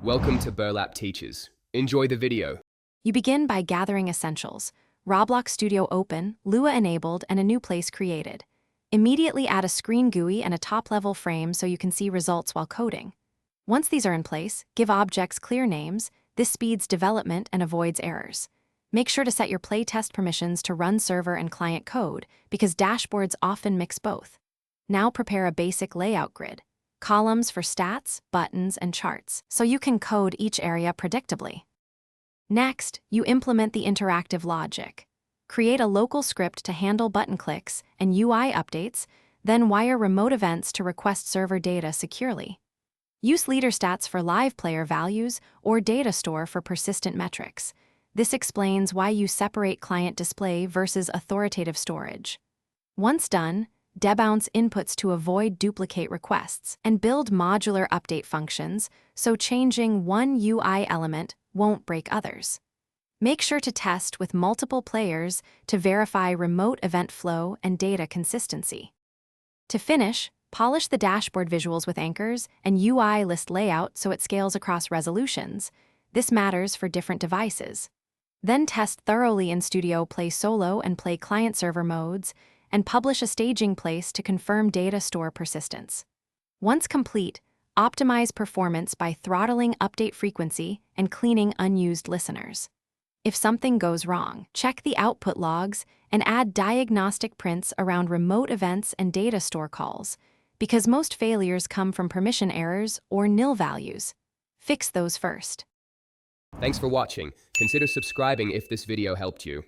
Welcome to Burlap Teachers. Enjoy the video. You begin by gathering essentials: Roblox Studio open, Lua enabled, and a new place created. Immediately add a screen GUI and a top-level frame so you can see results while coding. Once these are in place, give objects clear names. This speeds development and avoids errors. Make sure to set your playtest permissions to run server and client code, because dashboards often mix both. Now prepare a basic layout grid: columns for stats, buttons, and charts, so you can code each area predictably. Next, you implement the interactive logic. Create a local script to handle button clicks and UI updates, then wire remote events to request server data securely. Use leader stats for live player values or data store for persistent metrics. This explains why you separate client display versus authoritative storage. Once done, debounce inputs to avoid duplicate requests and build modular update functions so changing one UI element won't break others. Make sure to test with multiple players to verify remote event flow and data consistency. To finish, polish the dashboard visuals with anchors and UI list layout so it scales across resolutions. This matters for different devices. Then test thoroughly in Studio Play Solo and Play Client-Server modes, and publish a staging place to confirm data store persistence. Once complete, optimize performance by throttling update frequency and cleaning unused listeners. If something goes wrong, check the output logs and add diagnostic prints around remote events and data store calls, because most failures come from permission errors or nil values. Fix those first. Thanks for watching. Consider subscribing if this video helped you.